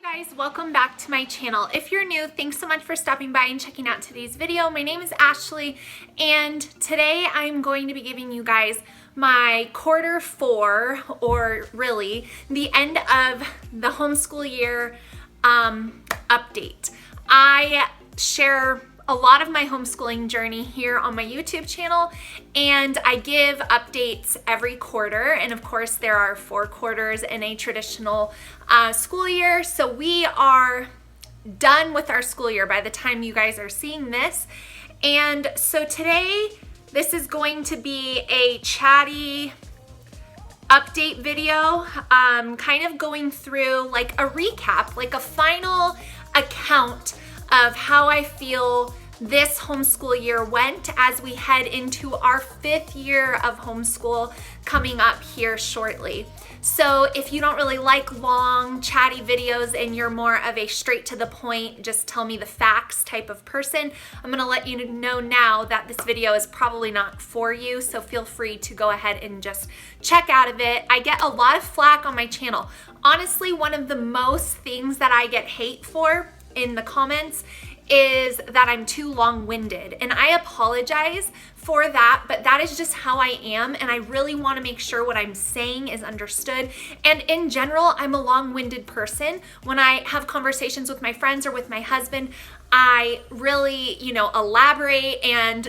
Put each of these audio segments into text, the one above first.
Guys, welcome back to my channel. If you're new, thanks so much for stopping by and checking out today's video. My name is Ashley, and today I'm going to be giving you guys my quarter four, or really the end of the homeschool year update. I share a lot of my homeschooling journey here on my YouTube channel, and I give updates every quarter. And of course, there are 4 quarters in a traditional school year. So we are done with our school year by the time you guys are seeing this. And so today, this is going to be a chatty update video, kind of going through like a recap, like a final account of how I feel this homeschool year went as we head into our 5th year of homeschool coming up here shortly. So if you don't really like long chatty videos and you're more of a straight to the point, just tell me the facts type of person, I'm gonna let you know now that this video is probably not for you, so feel free to go ahead and just check out of it. I get a lot of flack on my channel. Honestly, one of the most things that I get hate for in the comments is that I'm too long-winded, and I apologize for that, but that is just how I am, and I really want to make sure what I'm saying is understood. And in general, I'm a long-winded person. When I have conversations with my friends or with my husband, I really, elaborate, and,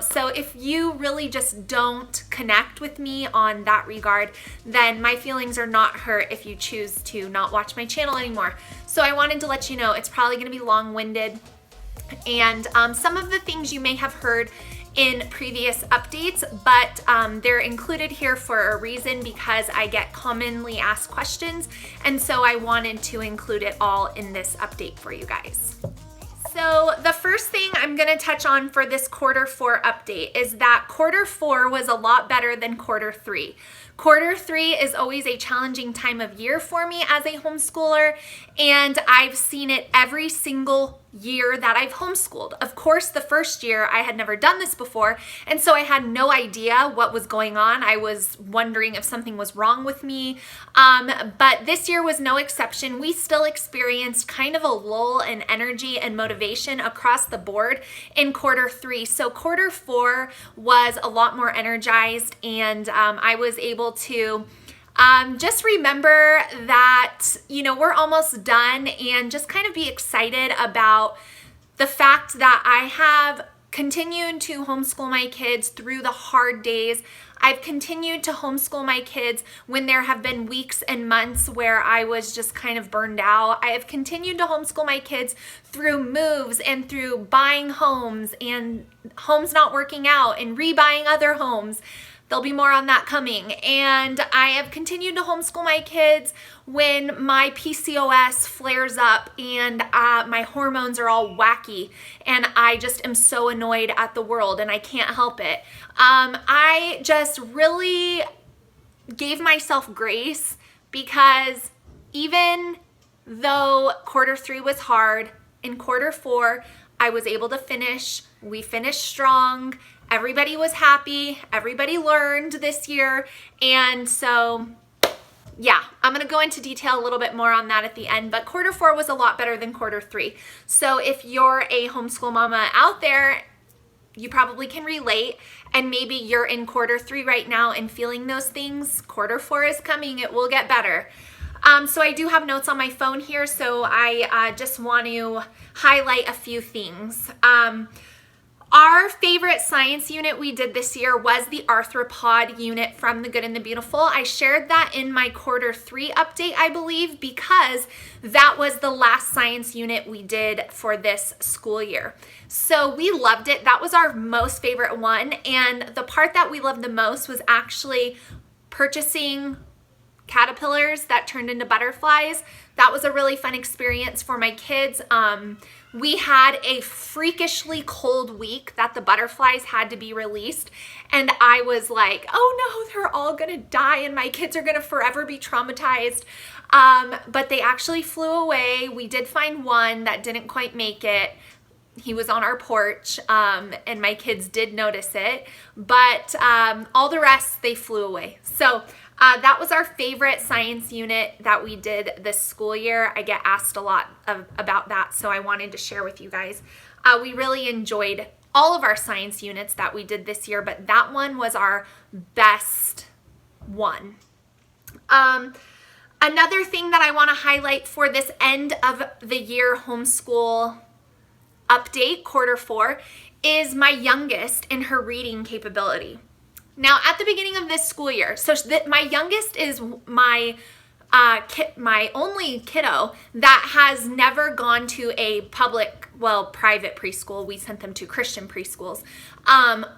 so if you really just don't connect with me on that regard, then my feelings are not hurt if you choose to not watch my channel anymore. So I wanted to let you know it's probably going to be long-winded, and some of the things you may have heard in previous updates, but they're included here for a reason because I get commonly asked questions, and so I wanted to include it all in this update for you guys. So the first thing I'm going to touch on for this quarter 4 update is that quarter 4 was a lot better than quarter 3. Quarter 3 is always a challenging time of year for me as a homeschooler, and I've seen it every single year that I've homeschooled. Of course, the first year I had never done this before, and so I had no idea what was going on. I was wondering if something was wrong with me, but this year was no exception. We still experienced kind of a lull in energy and motivation across the board in quarter 3. So quarter 4 was a lot more energized, and I was able to just remember that, we're almost done, and just kind of be excited about the fact that I have continued to homeschool my kids through the hard days. I've continued to homeschool my kids when there have been weeks and months where I was just kind of burned out. I have continued to homeschool my kids through moves and through buying homes and homes not working out and rebuying other homes. There'll be more on that coming. And I have continued to homeschool my kids when my PCOS flares up and my hormones are all wacky and I just am so annoyed at the world and I can't help it. I just really gave myself grace because even though quarter 3 was hard, in quarter 4, I was able to finish. We finished strong. Everybody was happy. Everybody learned this year. And so, yeah, I'm going to go into detail a little bit more on that at the end, but quarter 4 was a lot better than quarter 3. So if you're a homeschool mama out there, you probably can relate, and maybe you're in quarter 3 right now and feeling those things. Quarter 4 is coming. It will get better. So I do have notes on my phone here, so I just want to highlight a few things. Our favorite science unit we did this year was the arthropod unit from The Good and the Beautiful. I shared that in my quarter 3 update, I believe, because that was the last science unit we did for this school year. So we loved it. That was our most favorite one. And the part that we loved the most was actually purchasing caterpillars that turned into butterflies. That was a really fun experience for my kids. We had a freakishly cold week that the butterflies had to be released, and I was like, oh no, they're all gonna die and my kids are gonna forever be traumatized. But they actually flew away. We did find one that didn't quite make it. He was on our porch, and my kids did notice it, but all the rest, they flew away. So That was our favorite science unit that we did this school year. I get asked a lot about that, so I wanted to share with you guys. We really enjoyed all of our science units that we did this year, but that one was our best one. Another thing that I want to highlight for this end of the year homeschool update, quarter 4, is my youngest and her reading capability. Now, at the beginning of this school year, so my youngest is my only kiddo that has never gone to a private preschool. We sent them to Christian preschools,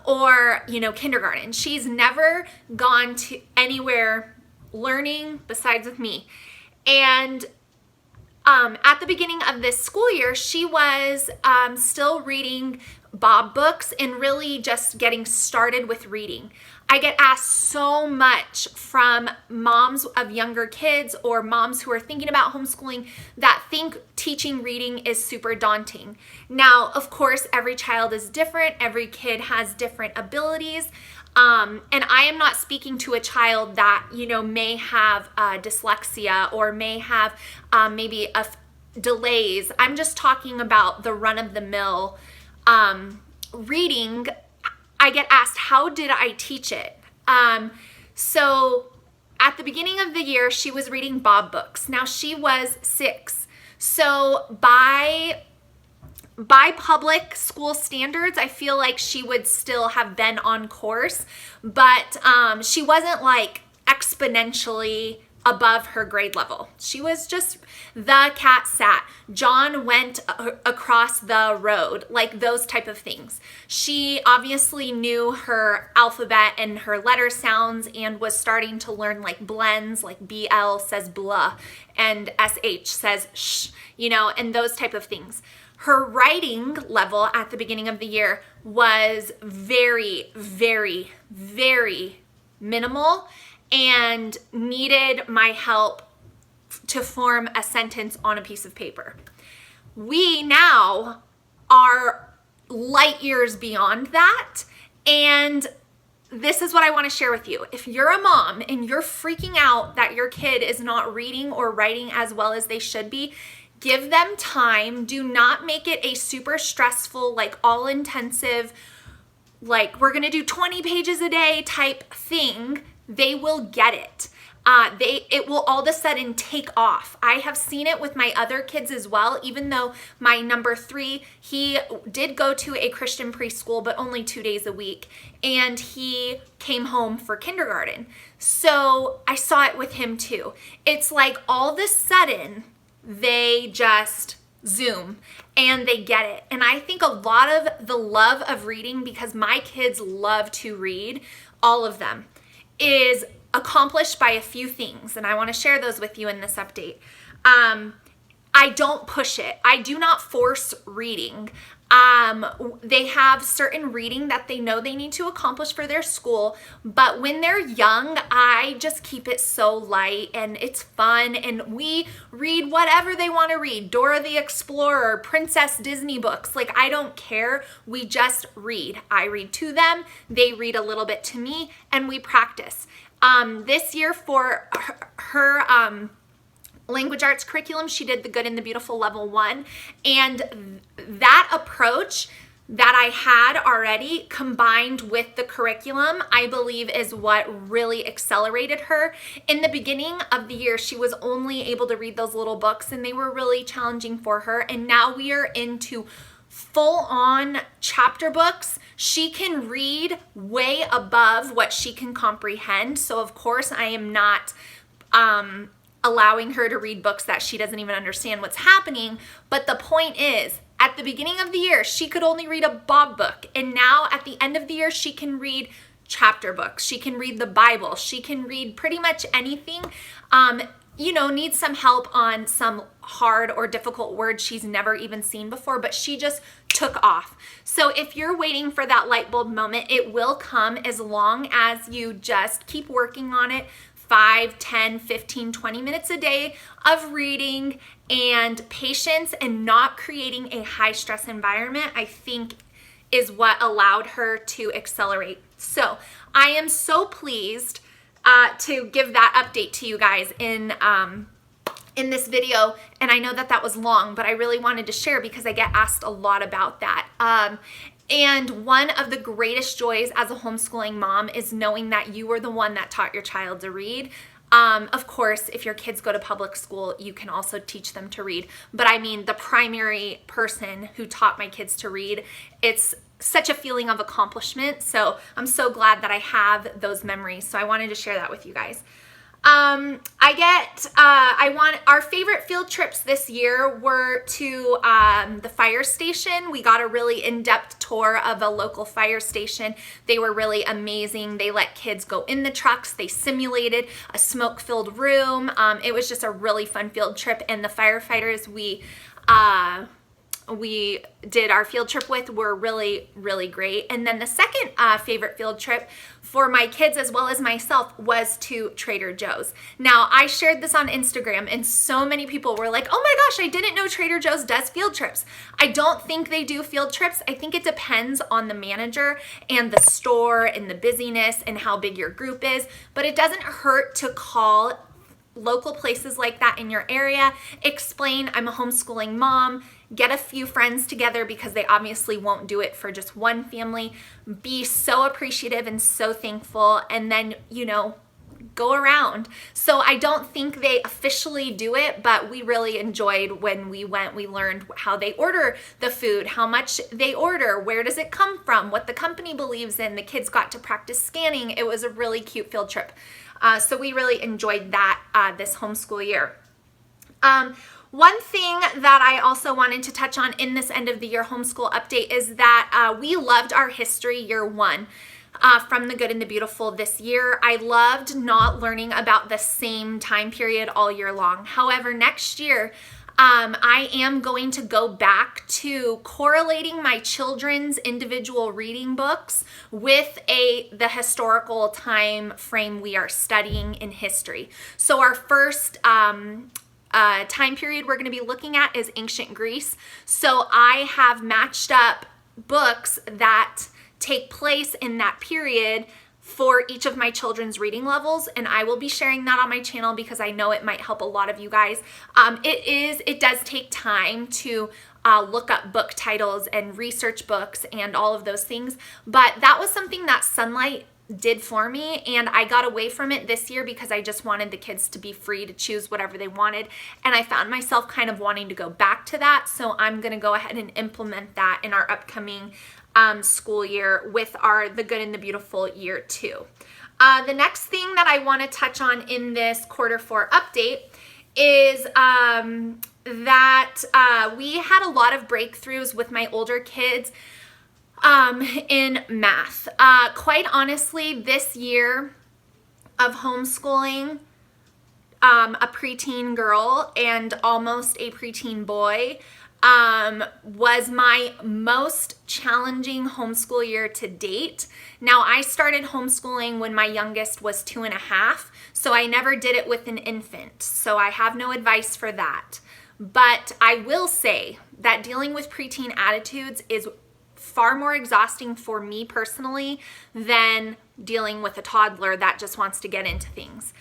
or, kindergarten. She's never gone to anywhere learning besides with me. And at the beginning of this school year, she was still reading Bob books and really just getting started with reading. I get asked so much from moms of younger kids or moms who are thinking about homeschooling that think teaching reading is super daunting. Now, of course, every child is different. Every kid has different abilities. And I am not speaking to a child that, may have dyslexia or may have maybe delays. I'm just talking about the run-of-the-mill reading. I get asked, how did I teach it? So at the beginning of the year, she was reading Bob books. Now she was 6. So by public school standards, I feel like she would still have been on course, but she wasn't like exponentially above her grade level. She was just the cat sat. John went across the road, like those type of things. She obviously knew her alphabet and her letter sounds and was starting to learn like blends, like BL says blah and SH says sh, and those type of things. Her writing level at the beginning of the year was very, very, very minimal and needed my help to form a sentence on a piece of paper. We now are light years beyond that, and this is what I want to share with you. If you're a mom and you're freaking out that your kid is not reading or writing as well as they should be, give them time. Do not make it a super stressful, like all-intensive, like we're gonna do 20 pages a day type thing. They will get it. It will all of a sudden take off. I have seen it with my other kids as well, even though my number 3, he did go to a Christian preschool, but only 2 days a week, and he came home for kindergarten. So I saw it with him too. It's like all of a sudden, they just zoom and they get it. And I think a lot of the love of reading, because my kids love to read, all of them, is accomplished by a few things. And I want to share those with you in this update. I don't push it. I do not force reading. They have certain reading that they know they need to accomplish for their school, but when they're young, I just keep it so light and it's fun, and we read whatever they want to read. Dora the Explorer, Princess Disney books, like I don't care. We just read. I read to them, they read a little bit to me, and we practice. This year for her language arts curriculum, she did the Good and the Beautiful level 1, and that approach that I had already combined with the curriculum, I believe is what really accelerated her. In the beginning of the year, she was only able to read those little books and they were really challenging for her, and now we are into full-on chapter books. She can read way above what she can comprehend, so of course I am not allowing her to read books that she doesn't even understand what's happening. But the point is, at the beginning of the year, she could only read a Bob book. And now at the end of the year, she can read chapter books. She can read the Bible. She can read pretty much anything. Needs some help on some hard or difficult words she's never even seen before, but she just took off. So if you're waiting for that light bulb moment, it will come as long as you just keep working on it. 5, 10, 15, 20 minutes a day of reading and patience and not creating a high stress environment, I think is what allowed her to accelerate. So I am so pleased to give that update to you guys in this video. And I know that that was long, but I really wanted to share because I get asked a lot about that. And one of the greatest joys as a homeschooling mom is knowing that you were the one that taught your child to read. Of course, if your kids go to public school, you can also teach them to read. But I mean, the primary person who taught my kids to read, it's such a feeling of accomplishment. So I'm so glad that I have those memories. So I wanted to share that with you guys. Our favorite field trips this year were to the fire station. We got a really in-depth tour of a local fire station. They were really amazing. They let kids go in the trucks. They simulated a smoke-filled room. It was just a really fun field trip, and the firefighters we did our field trip with were really, really great. And then the second favorite field trip for my kids as well as myself was to Trader Joe's. Now, I shared this on Instagram and so many people were like, oh my gosh, I didn't know Trader Joe's does field trips. I don't think they do field trips. I think it depends on the manager and the store and the busyness and how big your group is, but it doesn't hurt to call local places like that in your area, explain I'm a homeschooling mom, get a few friends together because they obviously won't do it for just one family, be so appreciative and so thankful, and then, you know, go around. So I don't think they officially do it, but we really enjoyed when we went. We learned how they order the food, how much they order, where does it come from, what the company believes in. The kids got to practice scanning. It was a really cute field trip. So we really enjoyed that this homeschool year. One thing that I also wanted to touch on in this end of the year homeschool update is that we loved our history year one from the good and the beautiful this year. I loved not learning about the same time period all year long. However, next year, I am going to go back to correlating my children's individual reading books with the historical time frame we are studying in history. So our first time period we're going to be looking at is ancient Greece. So I have matched up books that take place in that period for each of my children's reading levels, and I will be sharing that on my channel because I know it might help a lot of you guys. It does take time to look up book titles and research books and all of those things, but that was something that Sunlight did for me, and I got away from it this year because I just wanted the kids to be free to choose whatever they wanted, and I found myself kind of wanting to go back to that, so I'm going to go ahead and implement that in our upcoming school year with the good and the beautiful year 2. The next thing that I want to touch on in this Q4 update is that we had a lot of breakthroughs with my older kids in math. Quite honestly, this year of homeschooling a preteen girl and almost a preteen boy was my most challenging homeschool year to date. Now, I started homeschooling when my youngest was 2.5, so I never did it with an infant, so I have no advice for that. But I will say that dealing with preteen attitudes is far more exhausting for me personally than dealing with a toddler that just wants to get into things.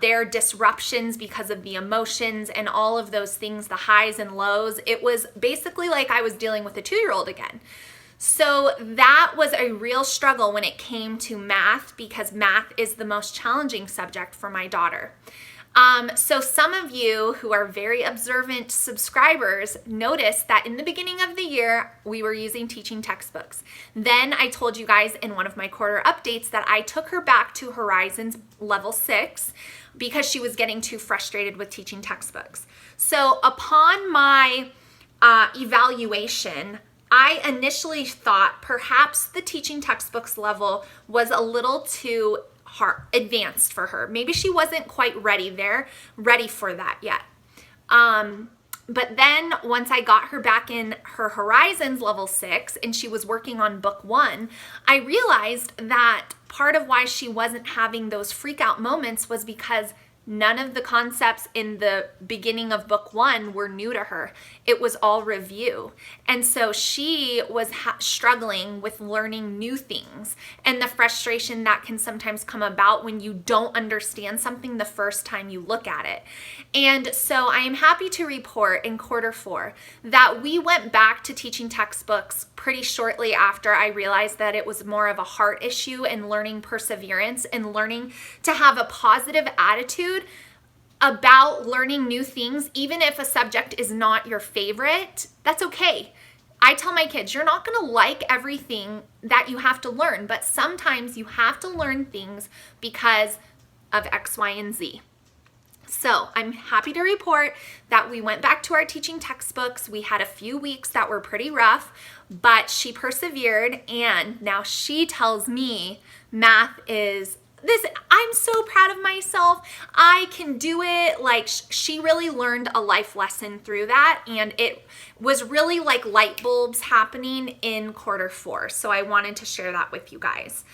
Their disruptions because of the emotions and all of those things, the highs and lows, it was basically like I was dealing with a 2-year-old again. So that was a real struggle when it came to math because math is the most challenging subject for my daughter. So some of you who are very observant subscribers noticed that in the beginning of the year, we were using teaching textbooks. Then I told you guys in one of my quarter updates that I took her back to Horizons level 6 because she was getting too frustrated with teaching textbooks. So upon my evaluation, I initially thought perhaps the teaching textbooks level was a little too advanced for her. Maybe she wasn't quite ready for that yet. But then once I got her back in her Horizons level 6 and she was working on book 1, I realized that part of why she wasn't having those freak out moments was because None of the concepts in the beginning of book 1 were new to her. It was all review. And so she was struggling with learning new things and the frustration that can sometimes come about when you don't understand something the first time you look at it. And so I am happy to report in quarter 4 that we went back to teaching textbooks pretty shortly after I realized that it was more of a heart issue and learning perseverance and learning to have a positive attitude about learning new things. Even if a subject is not your favorite, that's okay. I tell my kids, you're not going to like everything that you have to learn, but sometimes you have to learn things because of X, Y, and Z. So I'm happy to report that we went back to our teaching textbooks. We had a few weeks that were pretty rough, but she persevered, and now she tells me math is this. I'm so proud of myself. I can do it. Like, she really learned a life lesson through that, and it was really like light bulbs happening in quarter 4. So I wanted to share that with you guys.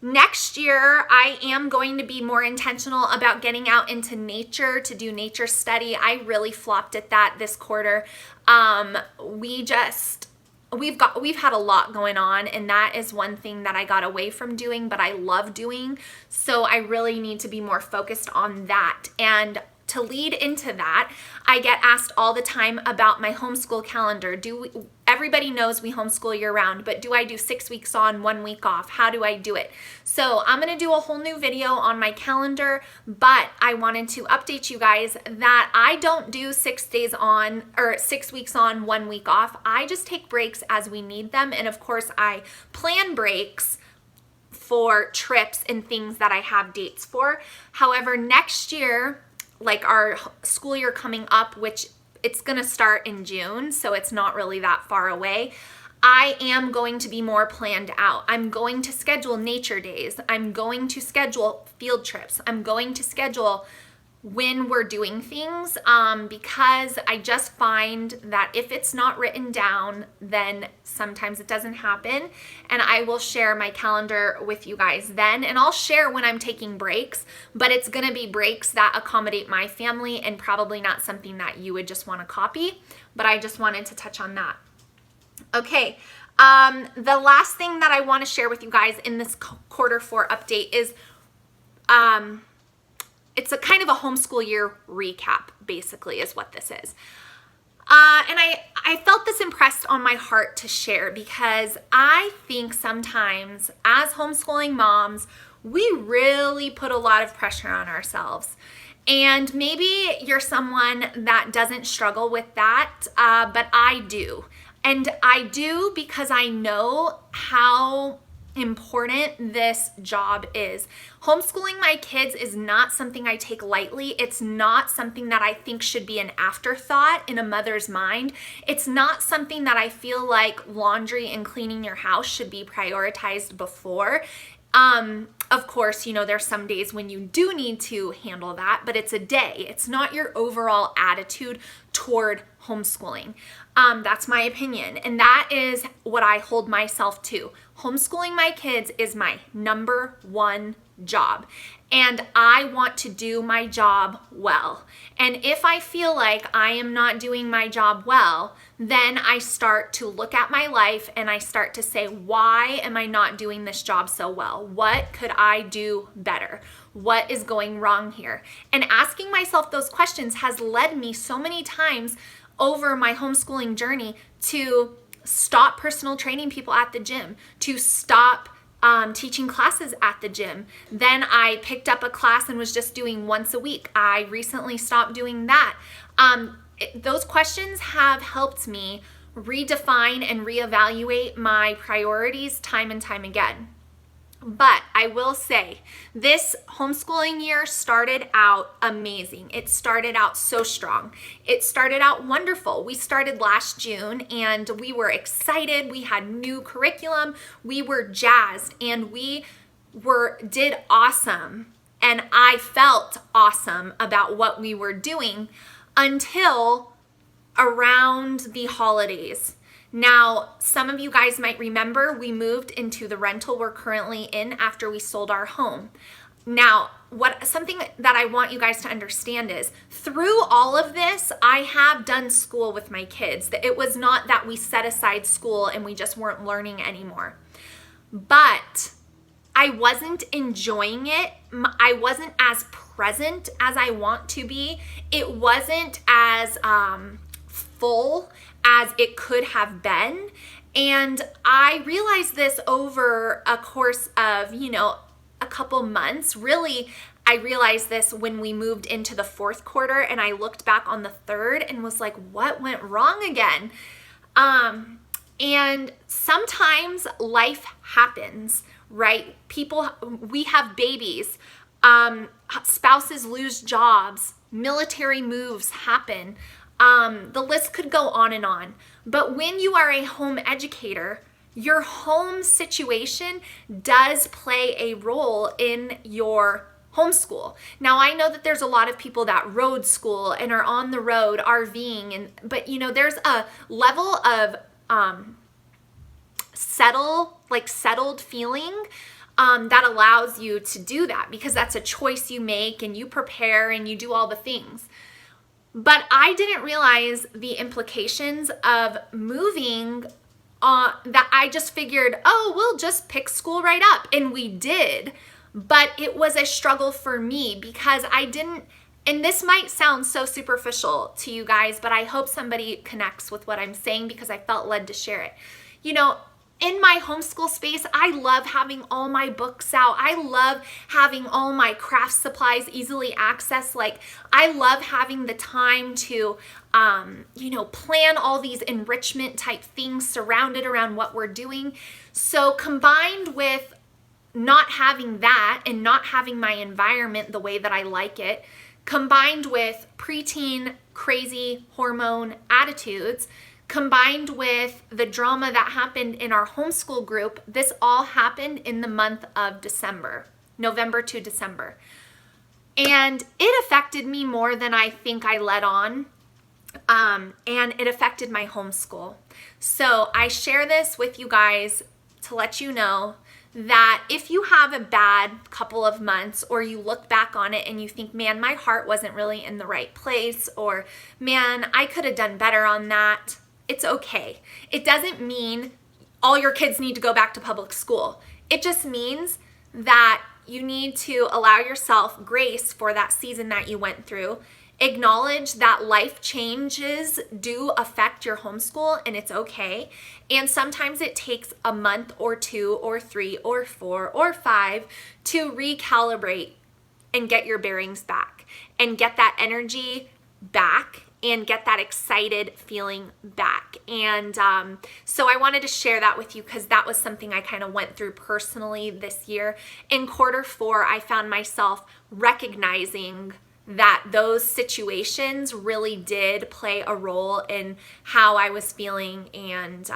Next year, I am going to be more intentional about getting out into nature to do nature study. I really flopped at that this quarter. We've had a lot going on, and that is one thing that I got away from doing, but I love doing. So I really need to be more focused on that. And to lead into that, I get asked all the time about my homeschool calendar. Everybody knows we homeschool year round, but do I do 6 weeks on, 1 week off? How do I do it? So I'm going to do a whole new video on my calendar, but I wanted to update you guys that I don't do 6 days on or 6 weeks on, 1 week off. I just take breaks as we need them. And of course, I plan breaks for trips and things that I have dates for. However, next year, like our school year coming up, which it's going to start in June, so it's not really that far away, I am going to be more planned out. I'm going to schedule nature days. I'm going to schedule field trips. I'm going to schedule when we're doing things, because I just find that if it's not written down, then sometimes it doesn't happen. And I will share my calendar with you guys then, and I'll share when I'm taking breaks, but it's gonna be breaks that accommodate my family and probably not something that you would just wanna copy, but I just wanted to touch on that. Okay, the last thing that I wanna share with you guys in this quarter 4 update is, it's a kind of a homeschool year recap, basically, is what this is. And I felt this impressed on my heart to share because I think sometimes as homeschooling moms, we really put a lot of pressure on ourselves. And maybe you're someone that doesn't struggle with that, but I do. And I do because I know how important this job is. Homeschooling my kids is not something I take lightly. It's not something that I think should be an afterthought in a mother's mind. It's not something that I feel like laundry and cleaning your house should be prioritized before. Of course, you know, there's some days when you do need to handle that, but it's a day. It's not your overall attitude toward homeschooling. That's my opinion. And that is what I hold myself to. Homeschooling my kids is my number one job. And I want to do my job well. And if I feel like I am not doing my job well, then I start to look at my life and I start to say, why am I not doing this job so well? What could I do better? What is going wrong here? And asking myself those questions has led me so many times over my homeschooling journey to stop personal training people at the gym, to stop teaching classes at the gym. Then I picked up a class and was just doing once a week. I recently stopped doing that. Those questions have helped me redefine and reevaluate my priorities time and time again. But I will say, this homeschooling year started out amazing. It started out so strong. It started out wonderful. We started last June and we were excited. We had new curriculum. We were jazzed and we did awesome. And I felt awesome about what we were doing until around the holidays. Now, some of you guys might remember we moved into the rental we're currently in after we sold our home. Now, something that I want you guys to understand is through all of this, I have done school with my kids. It was not that we set aside school and we just weren't learning anymore. But I wasn't enjoying it. I wasn't as present as I want to be. It wasn't as full as it could have been. And I realized this over a course of, a couple months. Really, I realized this when we moved into the fourth quarter and I looked back on the third and was like, what went wrong again? And sometimes life happens, right? We have babies, spouses lose jobs, military moves happen. The list could go on and on. But when you are a home educator, your home situation does play a role in your homeschool. Now, I know that there's a lot of people that road school and are on the road RVing, but there's a level of settled feeling that allows you to do that, because that's a choice you make and you prepare and you do all the things. But I didn't realize the implications of moving that I just figured, oh, we'll just pick school right up. And we did. But it was a struggle for me because I didn't, and this might sound so superficial to you guys, but I hope somebody connects with what I'm saying because I felt led to share it. In my homeschool space, I love having all my books out. I love having all my craft supplies easily accessed. Like, I love having the time to, plan all these enrichment type things surrounded around what we're doing. So combined with not having that and not having my environment the way that I like it, combined with preteen crazy hormone attitudes, combined with the drama that happened in our homeschool group, this all happened in the month of December, November to December. And it affected me more than I think I let on. And it affected my homeschool. So I share this with you guys to let you know that if you have a bad couple of months, or you look back on it and you think, man, my heart wasn't really in the right place, or man, I could have done better on that, it's okay. It doesn't mean all your kids need to go back to public school. It just means that you need to allow yourself grace for that season that you went through. Acknowledge that life changes do affect your homeschool, and it's okay. And sometimes it takes a month or 2 or 3 or 4 or 5 to recalibrate and get your bearings back and get that energy back and get that excited feeling back. And so I wanted to share that with you because that was something I kind of went through personally this year. In quarter 4, I found myself recognizing that those situations really did play a role in how I was feeling and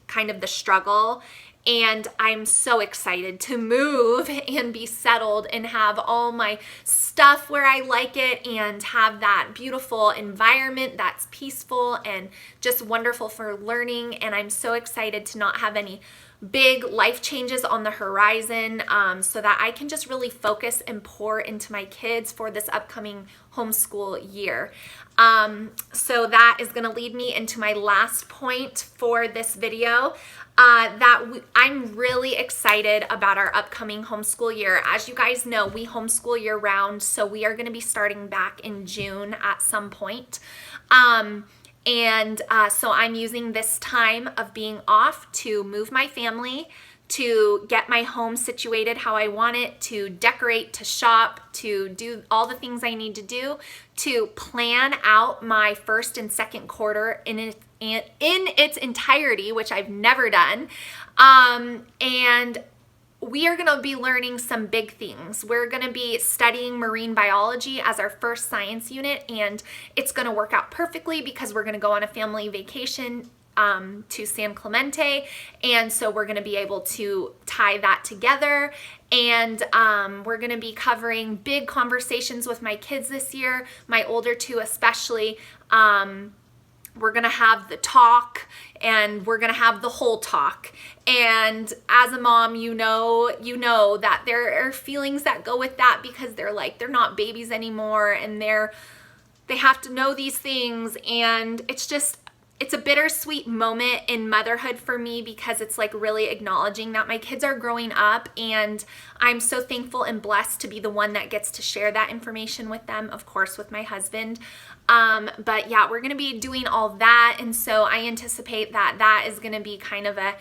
kind of the struggle. And I'm so excited to move and be settled and have all my stuff where I like it and have that beautiful environment that's peaceful and just wonderful for learning. And I'm so excited to not have any big life changes on the horizon, so that I can just really focus and pour into my kids for this upcoming homeschool year. So that is going to lead me into my last point for this video. I'm really excited about our upcoming homeschool year. As you guys know, we homeschool year round, so we are going to be starting back in June at some point. So I'm using this time of being off to move my family, to get my home situated how I want it, to decorate, to shop, to do all the things I need to do, to plan out my first and second quarter in its entirety, which I've never done. And we are going to be learning some big things. We're going to be studying marine biology as our first science unit, and it's going to work out perfectly because we're going to go on a family vacation to San Clemente, and so we're going to be able to tie that together. And we're going to be covering big conversations with my kids this year, my older two especially, we're gonna have the talk, and we're gonna have the whole talk. And as a mom, you know that there are feelings that go with that, because they're not babies anymore, and they have to know these things. And it's a bittersweet moment in motherhood for me, because it's like really acknowledging that my kids are growing up, and I'm so thankful and blessed to be the one that gets to share that information with them, of course, with my husband. But yeah, we're gonna be doing all that, and so I anticipate that is gonna be kind of a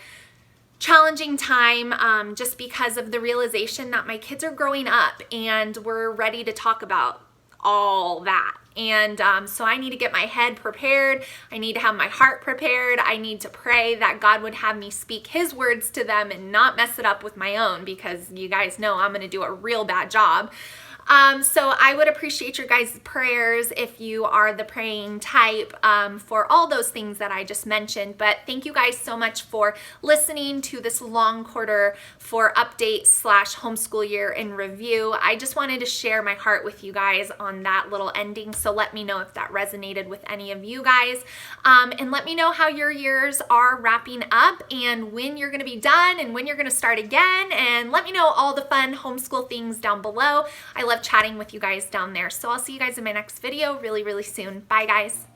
challenging time, just because of the realization that my kids are growing up, and we're ready to talk about all that. And so I need to get my head prepared. I need to have my heart prepared. I need to pray that God would have me speak his words to them and not mess it up with my own, because you guys know I'm going to do a real bad job. So I would appreciate your guys' prayers if you are the praying type, for all those things that I just mentioned. But thank you guys so much for listening to this long quarter for update / homeschool year in review. I just wanted to share my heart with you guys on that little ending. So let me know if that resonated with any of you guys. And let me know how your years are wrapping up, and when you're going to be done, and when you're going to start again. And let me know all the fun homeschool things down below. I love chatting with you guys down there. So I'll see you guys in my next video really, really soon. Bye, guys.